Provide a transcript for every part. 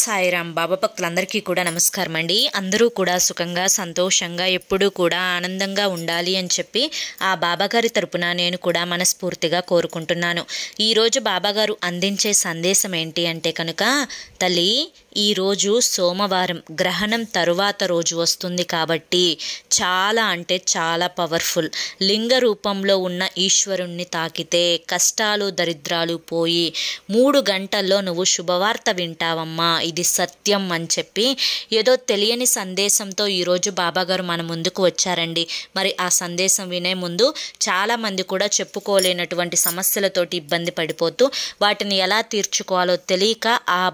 సాయిరాం బాబా భక్తులందరికీ కూడా నమస్కారం అండి. అందరూ కూడా సుఖంగా సంతోషంగా ఎప్పుడూ కూడా ఆనందంగా ఉండాలి అని చెప్పి ఆ బాబాగారి తరపున నేను కూడా మనస్ఫూర్తిగా కోరుకుంటున్నాను. ఈరోజు బాబాగారు అందించే సందేశం ఏంటి అంటే కనుక, తల్లి ఈరోజు సోమవారం గ్రహణం తరువాత రోజు వస్తుంది కాబట్టి చాలా అంటే చాలా పవర్ఫుల్. లింగ రూపంలో ఉన్న ఈశ్వరుణ్ణి తాకితే కష్టాలు దరిద్రాలు పోయి 3 గంటల్లో నువ్వు శుభవార్త వింటావమ్మా, ఇది సత్యం అని చెప్పి ఏదో తెలియని సందేశంతో ఈరోజు బాబాగారు మన ముందుకు వచ్చారండి. మరి ఆ సందేశం వినే ముందు చాలామంది కూడా చెప్పుకోలేనటువంటి సమస్యలతోటి ఇబ్బంది పడిపోతూ వాటిని ఎలా తీర్చుకోవాలో తెలియక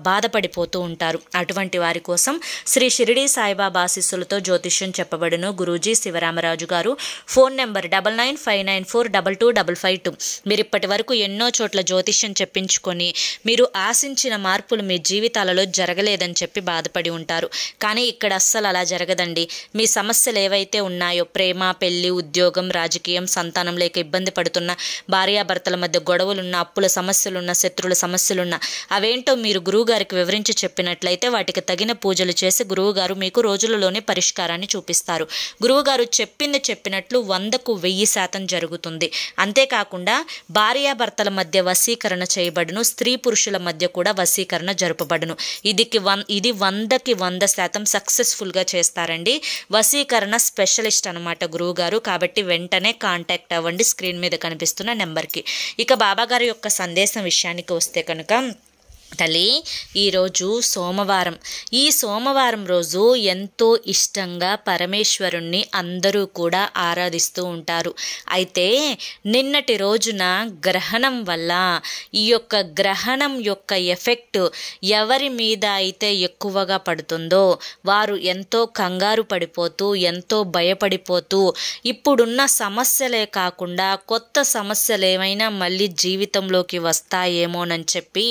బాధపడిపోతూ ఉంటారు. అటువంటి వారి కోసం శ్రీ షిరిడి సాయిబాబా ఆశీస్సులతో జ్యోతిష్యం చెప్పబడును. గురూజీ శివరామరాజు గారు. Phone number 9959942255. మీరు ఇప్పటి వరకు ఎన్నో చోట్ల జ్యోతిష్యం చెప్పించుకొని మీరు ఆశించిన మార్పులు మీ జీవితాలలో జరగలేదని చెప్పి బాధపడి ఉంటారు. కానీ ఇక్కడ అస్సలు అలా జరగదండి. మీ సమస్యలు ఏవైతే ఉన్నాయో, ప్రేమ, పెళ్లి, ఉద్యోగం, రాజకీయం, సంతానం లేక ఇబ్బంది పడుతున్న, భార్యాభర్తల మధ్య గొడవలున్న, అప్పుల సమస్యలున్న, శత్రువుల సమస్యలున్న, అవేంటో మీరు గురువుగారికి వివరించి చెప్పినట్లయితే వాటికి తగిన పూజలు చేసి గురువుగారు మీకు రోజులలోనే పరిష్కారాన్ని చూపిస్తారు. గురువుగారు చెప్పినట్లు 100కు 1000% జరుగుతుంది. అంతేకాకుండా భార్యాభర్తల మధ్య వశీకరణ చేయబడును, స్త్రీ పురుషుల మధ్య కూడా వశీకరణ జరపబడును. ఇది 100కి 100% సక్సెస్ఫుల్గా చేస్తారండి. వశీకరణ స్పెషలిస్ట్ అనమాట గురువుగారు. కాబట్టి వెంటనే కాంటాక్ట్ అవ్వండి స్క్రీన్ మీద కనిపిస్తున్న నెంబర్కి. ఇక బాబాగారి యొక్క సందేశం విషయానికి వస్తే కనుక, తల్లి ఈరోజు సోమవారం. ఈ సోమవారం రోజు ఎంతో ఇష్టంగా పరమేశ్వరుణ్ణి అందరూ కూడా ఆరాధిస్తూ ఉంటారు. అయితే నిన్నటి రోజున గ్రహణం వల్ల ఈ యొక్క గ్రహణం యొక్క ఎఫెక్ట్ ఎవరి మీద అయితే ఎక్కువగా పడుతుందో వారు ఎంతో కంగారు పడిపోతూ, ఎంతో భయపడిపోతూ, ఇప్పుడున్న సమస్యలే కాకుండా కొత్త సమస్యలు ఏమైనా మళ్ళీ జీవితంలోకి వస్తాయేమోనని చెప్పి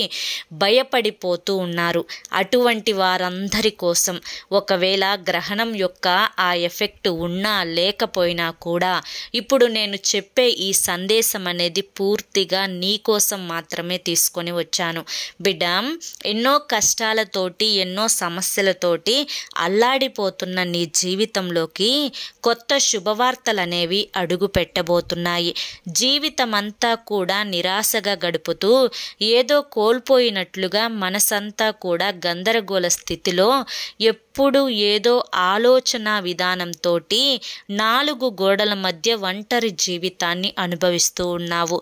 భయపడిపోతూ ఉన్నారు. అటువంటి వారందరి కోసం ఒకవేళ గ్రహణం యొక్క ఆ ఎఫెక్ట్ ఉన్నా లేకపోయినా కూడా ఇప్పుడు నేను చెప్పే ఈ సందేశం అనేది పూర్తిగా నీ కోసం మాత్రమే తీసుకొని వచ్చాను. బిడ్డ, ఎన్నో కష్టాలతోటి ఎన్నో సమస్యలతోటి అల్లాడిపోతున్న నీ జీవితంలోకి కొత్త శుభవార్తలు అనేవి అడుగు పెట్టబోతున్నాయి. జీవితం అంతా కూడా నిరాశగా గడుపుతూ ఏదో కోల్పోయినట్లుగా మనసంతా కూడా గందరగోళ స్థితిలో ఎప్పుడు ఏదో ఆలోచన విధానంతో 4 గోడల మధ్య ఒంటరి జీవితాన్ని అనుభవిస్తూ ఉన్నావు.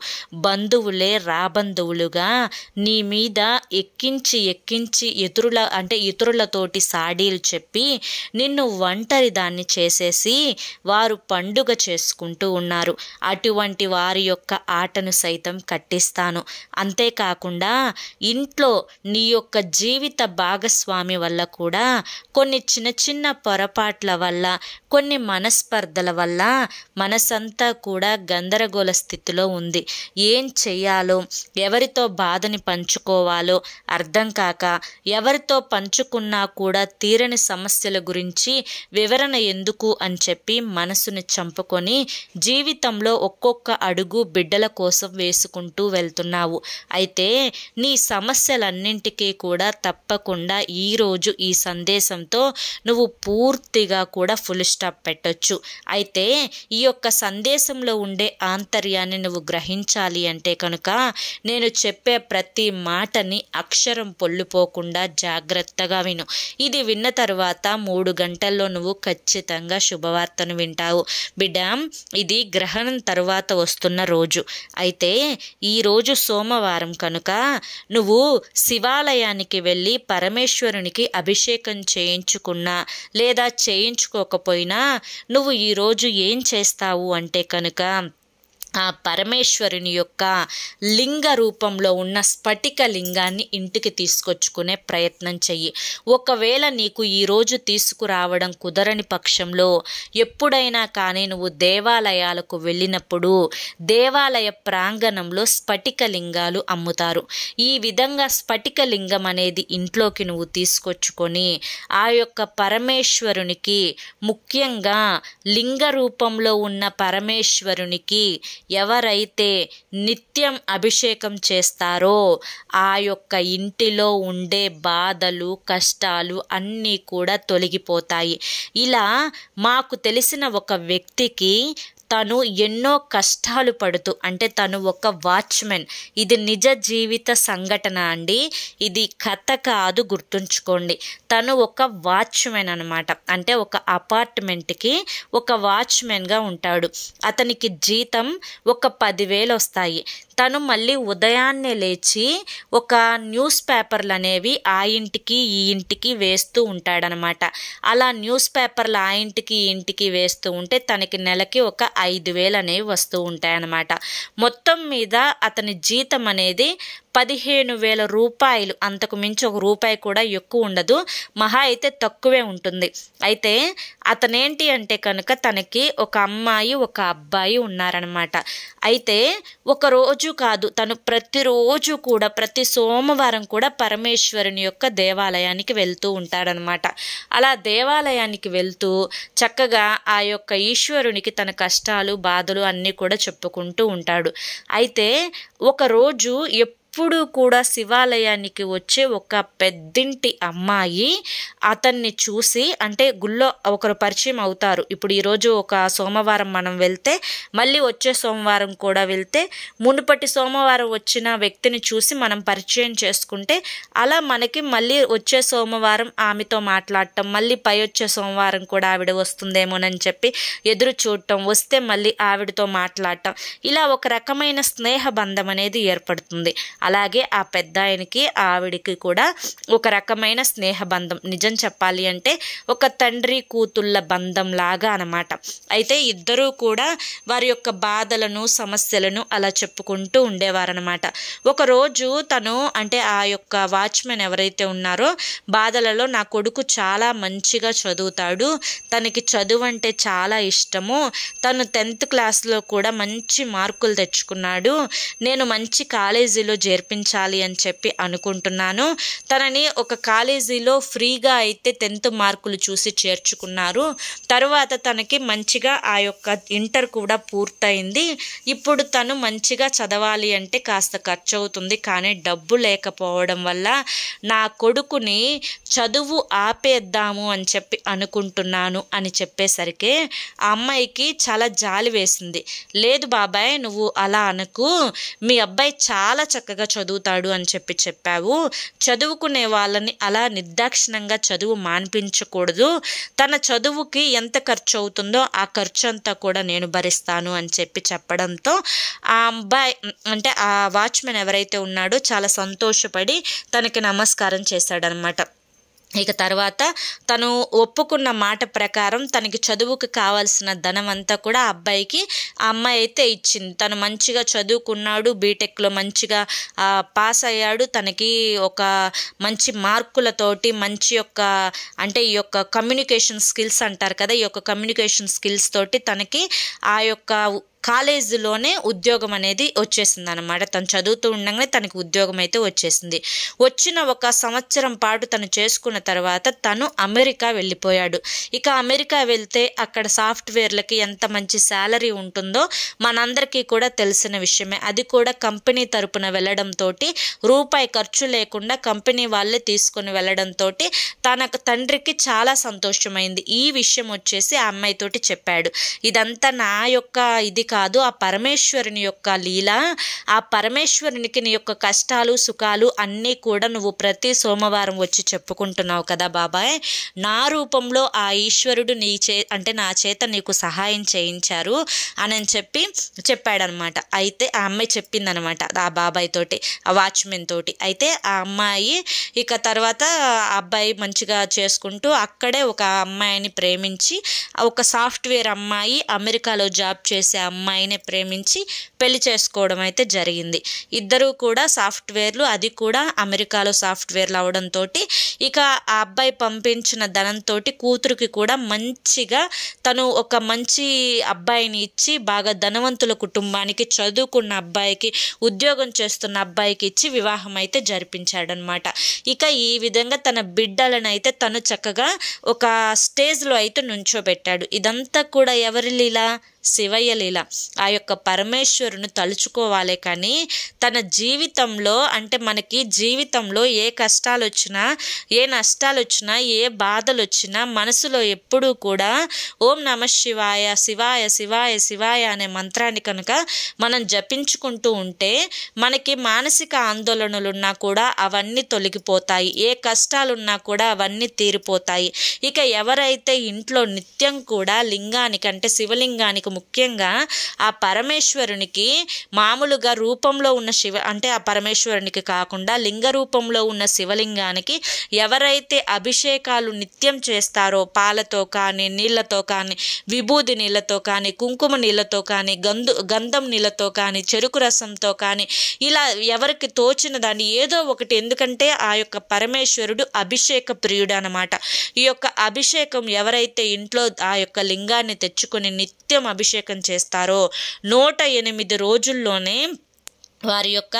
బంధువులే రాబంధువులుగా నీ మీద ఎక్కించి ఇతరులతోటి సాడీలు చెప్పి నిన్ను ఒంటరి దాన్ని చేసేసి వారు పండుగ చేసుకుంటూ ఉన్నారు. అటువంటి వారి యొక్క ఆటను సైతం కట్టిస్తాను. అంతేకాకుండా ఇంట్లో నీ యొక్క జీవిత భాగస్వామి వల్ల కూడా కొన్ని చిన్న పొరపాట్ల వల్ల, కొన్ని మనస్పర్ధల వల్ల మనసంతా కూడా గందరగోళ స్థితిలో ఉంది. ఏం చెయ్యాలో, ఎవరితో బాధని పంచుకోవాలో అర్థం కాక, ఎవరితో పంచుకున్నా కూడా తీరని సమస్యల గురించి వివరణ ఎందుకు అని చెప్పి మనసుని చంపుకొని జీవితంలో ఒక్కొక్క అడుగు బిడ్డల కోసం వేసుకుంటూ వెళ్తున్నావు. అయితే నీ సమస్యలన్నింటికీ కూడా తప్పకుండా ఈరోజు ఈ సందేశంతో నువ్వు పూర్తిగా కూడా ఫుల్ స్టాప్ పెట్టొచ్చు. అయితే ఈ యొక్క సందేశంలో ఉండే ఆంతర్యాన్ని నువ్వు గ్రహించాలి అంటే కనుక నేను చెప్పే ప్రతి మాటని అక్షరం పొల్లుపోకుండా జాగ్రత్తగా విను. ఇది విన్న తర్వాత 3 గంటల్లో నువ్వు ఖచ్చితంగా శుభవార్తను వింటావు. బిడ్డ, ఇది గ్రహణం తరువాత వస్తున్న రోజు. అయితే ఈరోజు సోమవారం కనుక నువ్వు శివాలయానికి వెళ్ళి పరమేశ్వరునికి అభిషేకం చేయించుకున్నా లేదా చేయించుకోకపోయినా నువ్వు ఈరోజు ఏం చేస్తావు అంటే కనుక, ఆ పరమేశ్వరుని యొక్క లింగ రూపంలో ఉన్న స్ఫటిక లింగాన్ని ఇంటికి తీసుకొచ్చుకునే ప్రయత్నం చెయ్యి. ఒకవేళ నీకు ఈరోజు తీసుకురావడం కుదరని పక్షంలో ఎప్పుడైనా కానీ నువ్వు దేవాలయాలకు వెళ్ళినప్పుడు దేవాలయ ప్రాంగణంలో స్ఫటిక లింగాలు అమ్ముతారు. ఈ విధంగా స్ఫటిక లింగం అనేది ఇంట్లోకి నువ్వు తీసుకొచ్చుకొని ఆ యొక్క పరమేశ్వరునికి, ముఖ్యంగా లింగ రూపంలో ఉన్న పరమేశ్వరునికి ఎవరైతే నిత్యం అభిషేకం చేస్తారో ఆ యొక్క ఇంటిలో ఉండే బాధలు కష్టాలు అన్నీ కూడా తొలగిపోతాయి. ఇలా మాకు తెలిసిన ఒక వ్యక్తికి తను ఎన్నో కష్టాలు పడుతూ, అంటే తను ఒక వాచ్మెన్, ఇది నిజ జీవిత సంఘటన అండి, ఇది కథ కాదు, గుర్తుంచుకోండి. తను ఒక వాచ్మెన్ అనమాట. అంటే ఒక అపార్ట్మెంట్కి ఒక వాచ్మెన్గా ఉంటాడు. అతనికి జీతం ఒక 10,000 వస్తాయి. తను మళ్ళీ ఉదయాన్నే లేచి ఒక న్యూస్ పేపర్లు అనేవి ఆ ఇంటికి ఈ ఇంటికి వేస్తూ ఉంటాడనమాట. అలా న్యూస్ పేపర్లు ఆ ఇంటికి ఈ ఇంటికి వేస్తూ ఉంటే తనకి నెలకి ఒక 5,000 అనేవి వస్తూ ఉంటాయన్నమాట. మొత్తం మీద అతని జీతం అనేది 15,000 రూపాయలు, అంతకు మించి ₹1 కూడా ఎక్కువ ఉండదు, మహా అయితే తక్కువే ఉంటుంది. అయితే అతనేంటి అంటే కనుక తనకి ఒక అమ్మాయి ఒక అబ్బాయి ఉన్నారనమాట. అయితే ఒక రోజు కాదు, తను ప్రతిరోజు కూడా ప్రతి సోమవారం కూడా పరమేశ్వరుని యొక్క దేవాలయానికి వెళ్తూ ఉంటాడనమాట. అలా దేవాలయానికి వెళ్తూ చక్కగా ఆ యొక్క ఈశ్వరునికి తన కష్టాలు బాధలు అన్నీ కూడా చెప్పుకుంటూ ఉంటాడు. అయితే ఒకరోజు ఎప్పుడు కూడా శివాలయానికి వచ్చే ఒక పెద్దింటి అమ్మాయి అతన్ని చూసి, అంటే గుళ్ళో ఒకరు పరిచయం అవుతారు. ఇప్పుడు ఈరోజు ఒక సోమవారం మనం వెళ్తే మళ్ళీ వచ్చే సోమవారం కూడా వెళ్తే మునుపటి సోమవారం వచ్చిన వ్యక్తిని చూసి మనం పరిచయం చేసుకుంటే అలా మనకి మళ్ళీ వచ్చే సోమవారం ఆమెతో మాట్లాడటం, మళ్ళీ పై వచ్చే సోమవారం కూడా ఆవిడ వస్తుందేమోనని చెప్పి ఎదురు చూడటం, వస్తే మళ్ళీ ఆవిడతో మాట్లాడటం, ఇలా ఒక రకమైన స్నేహ బంధం అనేది ఏర్పడుతుంది. అలాగే ఆ పెద్దాయనికి ఆవిడికి కూడా ఒక రకమైన స్నేహ బంధం, నిజం చెప్పాలి అంటే ఒక తండ్రి కూతుళ్ళ బంధం లాగా అనమాట. అయితే ఇద్దరూ కూడా వారి యొక్క బాధలను సమస్యలను అలా చెప్పుకుంటూ ఉండేవారనమాట. ఒకరోజు తను, అంటే ఆ యొక్క వాచ్మెన్ ఎవరైతే ఉన్నారో, బాధలలో నా కొడుకు చాలా మంచిగా చదువుతాడు, తనకి చదువు అంటే చాలా ఇష్టము, తను 10th క్లాస్లో కూడా మంచి మార్కులు తెచ్చుకున్నాడు, నేను మంచి కాలేజీలో చేర్పించాలి అని చెప్పి అనుకుంటున్నాను, తనని ఒక కాలేజీలో ఫ్రీగా అయితే 10th మార్కులు చూసి చేర్చుకున్నారు, తరువాత తనకి మంచిగా ఆ యొక్క ఇంటర్ కూడా పూర్తయింది, ఇప్పుడు తను మంచిగా చదవాలి అంటే కాస్త ఖర్చు అవుతుంది, కానీ డబ్బు లేకపోవడం వల్ల నా కొడుకుని చదువు ఆపేద్దాము అని చెప్పి అనుకుంటున్నాను అని చెప్పేసరికి ఆ అమ్మాయికి చాలా జాలి వేసింది. లేదు బాబాయ్, నువ్వు అలా అనకు, మీ అబ్బాయి చాలా చక్కగా చదువుతాడు అని చెప్పి చెప్పావు, చదువుకునే వాళ్ళని అలా నిర్దాక్షిణంగా చదువు మాన్పించకూడదు, తన చదువుకి ఎంత ఖర్చు అవుతుందో ఆ ఖర్చు అంతా కూడా నేను భరిస్తాను అని చెప్పి చెప్పడంతో ఆ అబ్బాయి, అంటే ఆ వాచ్మెన్ ఎవరైతే ఉన్నాడో చాలా సంతోషపడి తనకి నమస్కారం చేశాడనమాట. ఇక తర్వాత తను ఒప్పుకున్న మాట ప్రకారం తనకి చదువుకు కావాల్సిన ధనం అంతా కూడా ఆ అబ్బాయికి ఆ అమ్మాయి అయితే ఇచ్చింది. తను మంచిగా చదువుకున్నాడు, బీటెక్లో మంచిగా పాస్ అయ్యాడు, తనకి ఒక మంచి మార్కులతోటి మంచి యొక్క, అంటే ఈ యొక్క కమ్యూనికేషన్ స్కిల్స్ అంటారు కదా, ఈ యొక్క కమ్యూనికేషన్ స్కిల్స్ తోటి తనకి ఆ యొక్క కాలేజీలోనే ఉద్యోగం అనేది వచ్చేసింది అనమాట. తను చదువుతూ ఉండగానే తనకి ఉద్యోగం అయితే వచ్చేసింది. వచ్చిన ఒక సంవత్సరం పాటు తను చేసుకున్న తర్వాత తను అమెరికా వెళ్ళిపోయాడు. ఇక అమెరికా వెళ్తే అక్కడ సాఫ్ట్వేర్లకి ఎంత మంచి శాలరీ ఉంటుందో మనందరికీ కూడా తెలిసిన విషయమే. అది కూడా కంపెనీ తరపున వెళ్ళడంతో రూపాయి ఖర్చు లేకుండా కంపెనీ వాళ్ళే తీసుకొని వెళ్ళడంతో తన తండ్రికి చాలా సంతోషమైంది. ఈ విషయం వచ్చేసి ఆ అమ్మాయితోటి చెప్పాడు. ఇదంతా నా యొక్క ఇది కాదు, ఆ పరమేశ్వరుని యొక్క లీల, ఆ పరమేశ్వరునికి నీ యొక్క కష్టాలు సుఖాలు అన్నీ కూడా నువ్వు ప్రతి సోమవారం వచ్చి చెప్పుకుంటున్నావు కదా బాబాయ్, నా రూపంలో ఆ ఈశ్వరుడు అంటే నా చేత నీకు సహాయం చేయించారు అని చెప్పి చెప్పాడనమాట. అయితే ఆ అమ్మాయి చెప్పిందనమాట ఆ బాబాయ్ తోటి, ఆ వాచ్మెన్ తోటి. అయితే ఆ అమ్మాయి ఇక తర్వాత ఆ అబ్బాయి మంచిగా చేసుకుంటూ అక్కడే ఒక అమ్మాయిని ప్రేమించి, ఒక సాఫ్ట్వేర్ అమ్మాయి అమెరికాలో జాబ్ చేసే అమ్మాయిని ప్రేమించి పెళ్లి చేసుకోవడం అయితే జరిగింది. ఇద్దరూ కూడా సాఫ్ట్వేర్లు, అది కూడా అమెరికాలో సాఫ్ట్వేర్లు అవడంతో ఇక ఆ అబ్బాయి పంపించిన ధనంతో కూతురికి కూడా మంచిగా తను ఒక మంచి అబ్బాయిని ఇచ్చి, బాగా ధనవంతుల కుటుంబానికి, చదువుకున్న అబ్బాయికి, ఉద్యోగం చేస్తున్న అబ్బాయికి ఇచ్చి వివాహం అయితే జరిపించాడనమాట. ఇక ఈ విధంగా తన బిడ్డలను అయితే తను చక్కగా ఒక స్టేజ్లో అయితే నుంచోబెట్టాడు. ఇదంతా కూడా ఎవరి లీల? శివయ్య లీల. ఆ యొక్క పరమేశ్వరుని తలుచుకోవాలే కానీ తన జీవితంలో అంటే మనకి జీవితంలో ఏ కష్టాలు వచ్చినా, ఏ నష్టాలు వచ్చినా, ఏ బాధలు వచ్చినా మనసులో ఎప్పుడూ కూడా ఓం నమః శివాయ, శివాయ శివాయ శివాయ అనే మంత్రాన్ని కనుక మనం జపించుకుంటూ ఉంటే మనకి మానసిక ఆందోళనలున్నా కూడా అవన్నీ తొలగిపోతాయి, ఏ కష్టాలున్నా కూడా అవన్నీ తీరిపోతాయి. ఇక ఎవరైతే ఇంట్లో నిత్యం కూడా లింగానికి అంటే శివలింగానికి, ముఖ్యంగా ఆ పరమేశ్వరునికి మామూలుగా రూపంలో ఉన్న అంటే ఆ పరమేశ్వరునికి కాకుండా లింగ రూపంలో ఉన్న శివలింగానికి ఎవరైతే అభిషేకాలు నిత్యం చేస్తారో, పాలతో కానీ, నీళ్ళతో కానీ, విభూది నీళ్ళతో కానీ, కుంకుమ నీళ్ళతో కానీ, గంధం నీళ్ళతో కానీ, చెరుకు రసంతో కానీ, ఇలా ఎవరికి తోచిన దాన్ని ఏదో ఒకటి, ఎందుకంటే ఆ యొక్క పరమేశ్వరుడు అభిషేక ప్రియుడు అన్నమాట. ఈ యొక్క అభిషేకం ఎవరైతే ఇంట్లో ఆ యొక్క లింగాన్ని తెచ్చుకొని నిత్యం అభిషేకం చేస్తారో 108 రోజుల్లోనే వారి యొక్క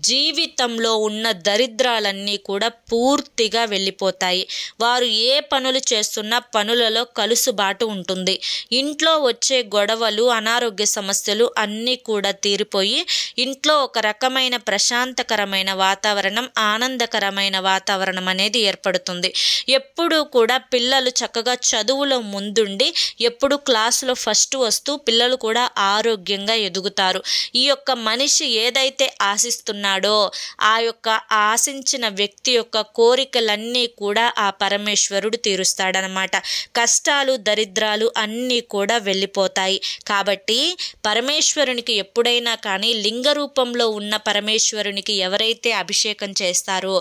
జీవితంలో ఉన్న దరిద్రాలన్నీ కూడా పూర్తిగా వెళ్ళిపోతాయి. వారు ఏ పనులు చేస్తున్నా పనులలో కలుసుబాటు ఉంటుంది. ఇంట్లో వచ్చే గొడవలు, అనారోగ్య సమస్యలు అన్నీ కూడా తీరిపోయి ఇంట్లో ఒక రకమైన ప్రశాంతకరమైన వాతావరణం, ఆనందకరమైన వాతావరణం అనేది ఏర్పడుతుంది. ఎప్పుడూ కూడా పిల్లలు చక్కగా చదువులో ముందుండి ఎప్పుడు క్లాసులో ఫస్ట్ వస్తూ పిల్లలు కూడా ఆరోగ్యంగా ఎదుగుతారు. ఈ యొక్క మనిషి ఏదైతే ఆశిస్తున్నాడో ఆ యొక్క ఆశించిన వ్యక్తి యొక్క కోరికలన్నీ కూడా ఆ పరమేశ్వరుడు తీరుస్తాడనమాట. కష్టాలు, దరిద్రాలు అన్నీ కూడా వెళ్ళిపోతాయి. కాబట్టి పరమేశ్వరునికి ఎప్పుడైనా కానీ లింగ రూపంలో ఉన్న పరమేశ్వరునికి ఎవరైతే అభిషేకం చేస్తారో,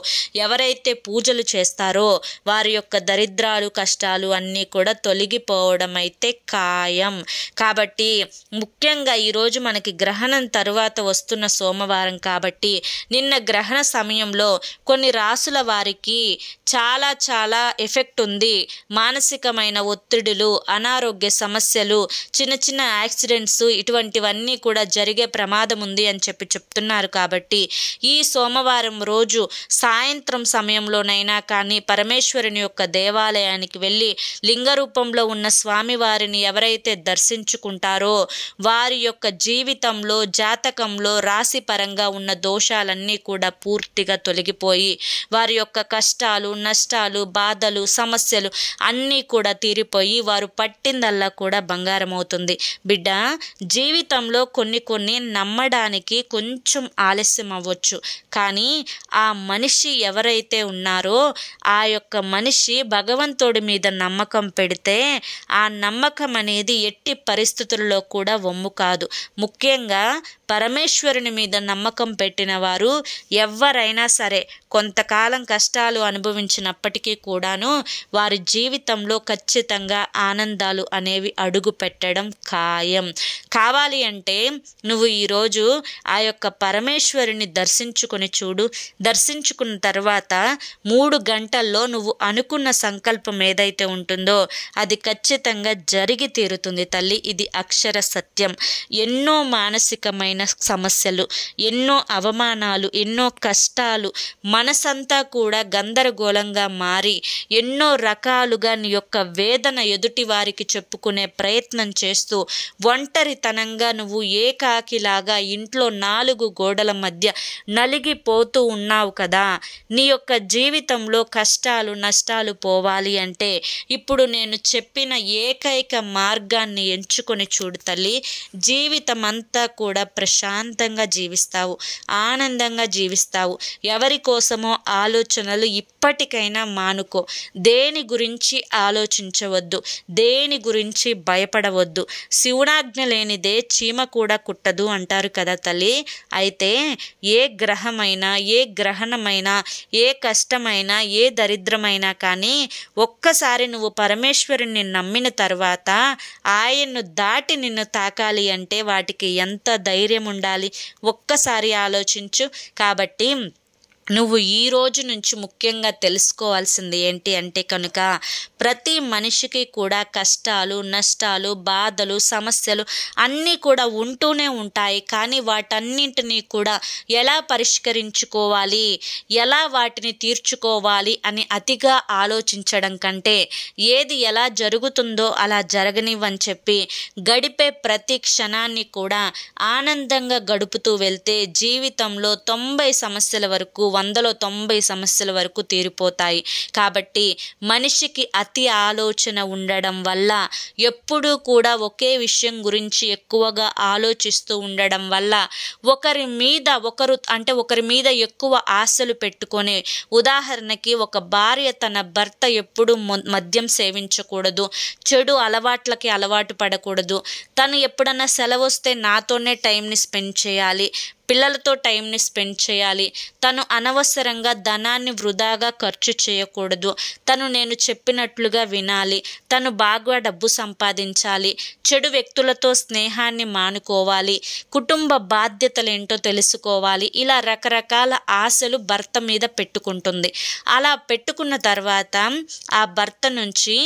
ఎవరైతే పూజలు చేస్తారో వారి యొక్క దరిద్రాలు, కష్టాలు అన్నీ కూడా తొలగిపోవడం అయితే ఖాయం. కాబట్టి ముఖ్యంగా ఈరోజు మనకి గ్రహణం తరువాత వస్తున్న సోమవారం కాబట్టి నిన్న గ్రహణ సమయంలో కొన్ని రాసుల వారికి చాలా చాలా ఎఫెక్ట్ ఉంది. మానసికమైన ఒత్తిడులు, అనారోగ్య సమస్యలు, చిన్న చిన్న యాక్సిడెంట్స్ ఇటువంటివన్నీ కూడా జరిగే ప్రమాదం ఉంది అని చెప్తున్నారు. కాబట్టి ఈ సోమవారం రోజు సాయంత్రం సమయంలోనైనా కానీ పరమేశ్వరుని యొక్క దేవాలయానికి వెళ్ళి లింగ రూపంలో ఉన్న స్వామివారిని ఎవరైతే దర్శించుకుంటారో వారి యొక్క జీవితంలో, జాతకంలో రాశి పరంగా ఉన్న దోషాలన్నీ కూడా పూర్తిగా తొలగిపోయి వారి యొక్క కష్టాలు, నష్టాలు, బాధలు, సమస్యలు అన్నీ కూడా తీరిపోయి వారు పట్టిందల్లా కూడా బంగారం అవుతుంది. బిడ్డ, జీవితంలో కొన్ని నమ్మడానికి కొంచెం ఆలస్యం అవ్వచ్చు, కానీ ఆ మనిషి ఎవరైతే ఉన్నారో ఆ యొక్క మనిషి భగవంతుడి మీద నమ్మకం పెడితే ఆ నమ్మకం అనేది ఎట్టి పరిస్థితుల్లో కూడా వమ్ము కాదు. ముఖ్యంగా పరమేశ్వరుని మీద నమ్మకం పెట్టిన వారు ఎవరైనా సరే కొంతకాలం కష్టాలు అనుభవించినప్పటికీ కూడాను వారి జీవితంలో ఖచ్చితంగా ఆనందాలు అనేవి అడుగు పెట్టడం ఖాయం. కావాలి అంటే నువ్వు ఈరోజు ఆ యొక్క పరమేశ్వరుని దర్శించుకొని చూడు. దర్శించుకున్న తర్వాత 3 గంటల్లో నువ్వు అనుకున్న సంకల్పం ఏదైతే ఉంటుందో అది ఖచ్చితంగా జరిగి తీరుతుంది తల్లి. ఇది అక్షర సత్యం. ఎన్నో మానసికమైన సమస్యలు, ఎన్నో అవమానాలు, ఎన్నో కష్టాలు, మనసంతా కూడా గందరగోళంగా మారి ఎన్నో రకాలుగా నీ యొక్క వేదన ఎదుటి వారికి చెప్పుకునే ప్రయత్నం చేస్తూ ఒంటరితనంగా నువ్వు ఏకాకిలాగా ఇంట్లో 4 గోడల మధ్య నలిగిపోతూ ఉన్నావు కదా. నీ యొక్క జీవితంలో కష్టాలు, నష్టాలు పోవాలి అంటే ఇప్పుడు నేను చెప్పిన ఏకైక మార్గాన్ని ఎంచుకొని చూడు తల్లి. జీవితం అంతా కూడా ప్రశాంతంగా జీవిస్తావు, ఆనందంగా జీవిస్తావు. ఎవరి కోసమో ఆలోచనలు ఇప్పటికైనా మానుకో. దేని గురించి ఆలోచించవద్దు, దేని గురించి భయపడవద్దు. శివునాజ్ఞ లేనిదే చీమ కూడా కుట్టదు అంటారు కదా తల్లి. అయితే ఏ గ్రహమైనా, ఏ గ్రహణమైనా, ఏ కష్టమైనా, ఏ దరిద్రమైనా కానీ ఒక్కసారి నువ్వు పరమేశ్వరుని నమ్మిన తర్వాత ఆయన్ను దాటి నిన్ను తాకాలి అంటే వాటికి ఎంత ధైర్యం ఉండాలి ఒక్కసారి ఆలోచించు. కాబట్టి నువ్వు ఈ రోజు నుంచి ముఖ్యంగా తెలుసుకోవాల్సింది ఏంటి అంటే కనుక ప్రతి మనిషికి కూడా కష్టాలు, నష్టాలు, బాధలు, సమస్యలు అన్నీ కూడా ఉంటూనే ఉంటాయి. కానీ వాటన్నింటినీ కూడా ఎలా పరిష్కరించుకోవాలి, ఎలా వాటిని తీర్చుకోవాలి అని అతిగా ఆలోచించడం కంటే ఏది ఎలా జరుగుతుందో అలా జరగనివ్వని చెప్పి గడిపే ప్రతి క్షణాన్ని కూడా ఆనందంగా గడుపుతూ వెళ్తే జీవితంలో 90 సమస్యల వరకు 190 సమస్యల వరకు తీరిపోతాయి. కాబట్టి మనిషికి అతి ఆలోచన ఉండడం వల్ల ఎప్పుడూ కూడా ఒకే విషయం గురించి ఎక్కువగా ఆలోచిస్తూ ఉండడం వల్ల ఒకరి మీద ఎక్కువ ఆశలు పెట్టుకొని, ఉదాహరణకి ఒక భార్య తన భర్త ఎప్పుడు మద్యం సేవించకూడదు, చెడు అలవాట్లకి అలవాటు పడకూడదు, తను ఎప్పుడన్నా సెలవు వస్తే నాతోనే టైంని స్పెండ్ చేయాలి, పిల్లలతో టైంని స్పెండ్ చేయాలి, తను అనవసరంగా ధనాన్ని వృధాగా ఖర్చు చేయకూడదు, నేను చెప్పినట్లుగా వినాలి, తను బాగా డబ్బు సంపాదించాలి, చెడు వ్యక్తులతో స్నేహాన్ని మానుకోవాలి, కుటుంబ బాధ్యతలేంటో తెలుసుకోవాలి. ఇలా రకరకాల ఆశలు భర్త మీద పెట్టుకుంటుంది. అలా పెట్టుకున్న తర్వాత ఆ భర్త నుంచి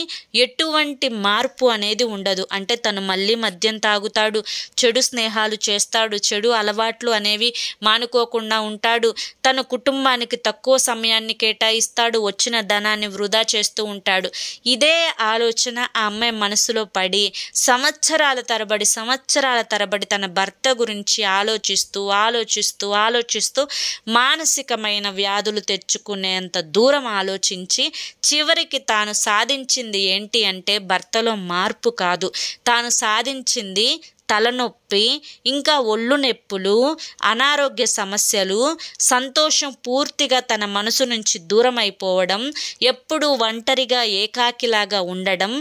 ఎటువంటి మార్పు అనేది ఉండదు. అంటే తను మళ్ళీ మద్యం తాగుతాడు, చెడు స్నేహాలు చేస్తాడు, చెడు అలవాట్లు అనేవి మానుకోకుండా ఉంటాడు, తన కుటుంబానికి తక్కువ సమయాన్ని కేటాయిస్తాడు, వచ్చిన ధనాన్ని వృధా చేస్తూ ఉంటాడు. ఇదే ఆలోచన ఆ అమ్మాయి మనసులో పడి సంవత్సరాల తరబడి తన భర్త గురించి ఆలోచిస్తూ మానసికమైన వ్యాధులు తెచ్చుకునేంత దూరం ఆలోచించి చివరికి తాను సాధించింది ఏంటి అంటే భర్తలో మార్పు కాదు, తాను సాధించింది తలనొప్పి, ఇంకా ఒళ్ళు నొప్పులు, అనారోగ్య సమస్యలు, సంతోషం పూర్తిగా తన మనసు నుంచి దూరం అయిపోవడం, ఎప్పుడు ఒంటరిగా ఏకాకిలాగా ఉండడం,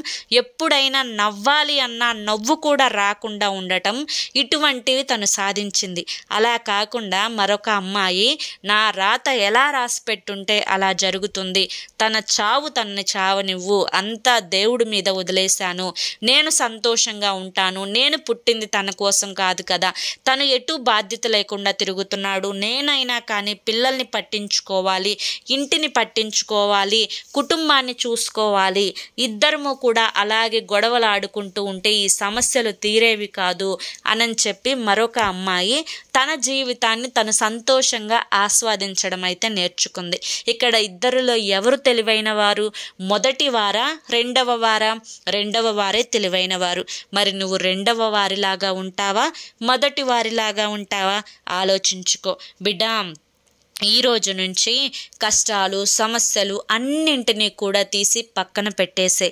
ఎప్పుడైనా నవ్వాలి అన్నా నవ్వు కూడా రాకుండా ఉండటం, ఇటువంటివి తను సాధించింది. అలా కాకుండా మరొక అమ్మాయి నా రాత ఎలా రాసి పెట్టుంటే అలా జరుగుతుంది, తన చావు తనని చావనివ్వు, అంతా దేవుడి మీద వదిలేశాను, నేను సంతోషంగా ఉంటాను, నేను పుట్టింది తన కోసం కాదు కదా, తను ఎటు బాధ్యత లేకుండా తిరుగుతున్నాడు, నేనైనా కానీ పిల్లల్ని పట్టించుకోవాలి, ఇంటిని పట్టించుకోవాలి, కుటుంబాన్ని చూసుకోవాలి, ఇద్దరము కూడా అలాగే గొడవలు ఆడుకుంటూ ఉంటే ఈ సమస్యలు తీరేవి కాదు అని చెప్పి మరొక అమ్మాయి తన జీవితాన్ని తను సంతోషంగా ఆస్వాదించడం అయితే నేర్చుకుంది. ఇక్కడ ఇద్దరిలో ఎవరు తెలివైన వారు? మొదటి వారా, రెండవ వారా? రెండవ వారే తెలివైన వారు. మరి నువ్వు రెండవ వారిలాగా ఉంటావా, మొదటి వారిలాగా ఉంటావా? ఆలోచించుకో బిడ్డా. ఈ రోజు నుంచి కష్టాలు, సమస్యలు అన్నింటినీ కూడా తీసి పక్కన పెట్టేసే,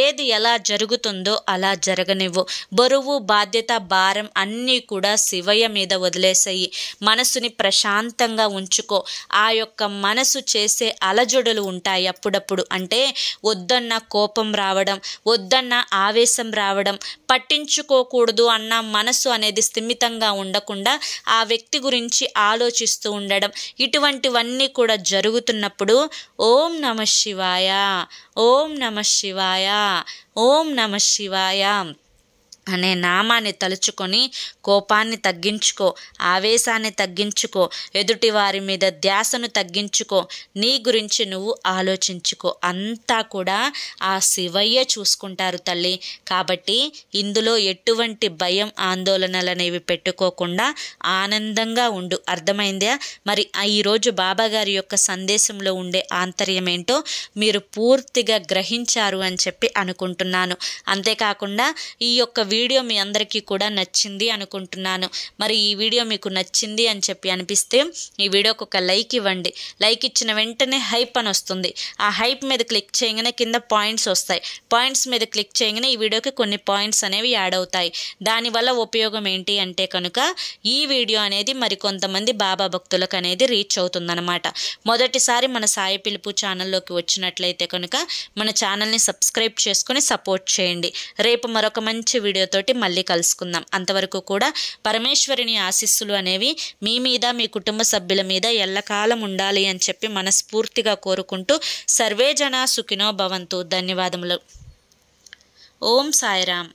ఏది ఎలా జరుగుతుందో అలా జరగనివ్వు. బరువు, బాధ్యత, భారం అన్నీ కూడా శివయ్య మీద వదిలేసేయి. మనసుని ప్రశాంతంగా ఉంచుకో. ఆ యొక్క మనసు చేసే అలజడులు ఉంటాయి అప్పుడప్పుడు. అంటే వద్దన్న కోపం రావడం, వద్దన్న ఆవేశం రావడం, పట్టించుకోకూడదు అన్న మనసు అనేది స్థిమితంగా ఉండకుండా ఆ వ్యక్తి గురించి ఆలోచిస్తూ ఉండడం, ఇటువంటివన్నీ కూడా జరుగుతున్నప్పుడు ఓం నమః శివాయ, ఓం నమః శివాయ, ఓం నమః శివాయ అనే నామాన్ని తలుచుకొని కోపాన్ని తగ్గించుకో, ఆవేశాన్ని తగ్గించుకో, ఎదుటి వారి మీద ధ్యాసను తగ్గించుకో, నీ గురించి నువ్వు ఆలోచించుకో. అంతా కూడా ఆ శివయ్య చూసుకుంటారు తల్లి. కాబట్టి ఇందులో ఎటువంటి భయం, ఆందోళనలు అనేవి పెట్టుకోకుండా ఆనందంగా ఉండు. అర్థమైందా? మరి ఈరోజు బాబాగారి యొక్క సందేశంలో ఉండే ఆంతర్యం ఏంటో మీరు పూర్తిగా గ్రహించారు అని చెప్పి అనుకుంటున్నాను. అంతేకాకుండా ఈ యొక్క వీడియో మీ అందరికీ కూడా నచ్చింది అనుకుంటున్నాను. మరి ఈ వీడియో మీకు నచ్చింది అని చెప్పి అనిపిస్తే ఈ వీడియోకి ఒక లైక్ ఇవ్వండి. లైక్ ఇచ్చిన వెంటనే హైప్ అని వస్తుంది. ఆ హైప్ మీద క్లిక్ చేయగానే కింద పాయింట్స్ వస్తాయి. పాయింట్స్ మీద క్లిక్ చేయగానే ఈ వీడియోకి కొన్ని పాయింట్స్ అనేవి యాడ్ అవుతాయి. దానివల్ల ఉపయోగం ఏంటి అంటే కనుక ఈ వీడియో అనేది మరి కొంతమంది బాబా భక్తులకు అనేది రీచ్ అవుతుందన్నమాట. మొదటిసారి మన సాయి పిలుపు ఛానల్లోకి వచ్చినట్లయితే కనుక మన ఛానల్ని సబ్స్క్రైబ్ చేసుకొని సపోర్ట్ చేయండి. రేపు మరొక మంచి వీడియోతోటి మళ్ళీ కలుసుకుందాం. అంతవరకు కూడా పరమేశ్వరుని ఆశీస్సులు అనేవి మీ మీద, మీ కుటుంబ సభ్యుల మీద ఎల్లకాలం ఉండాలి అని చెప్పి మనస్ఫూర్తిగా కోరుకుంటూ సర్వే జనా సుఖినో భవంతు. ధన్యవాదములు. ఓం సాయిరామ్.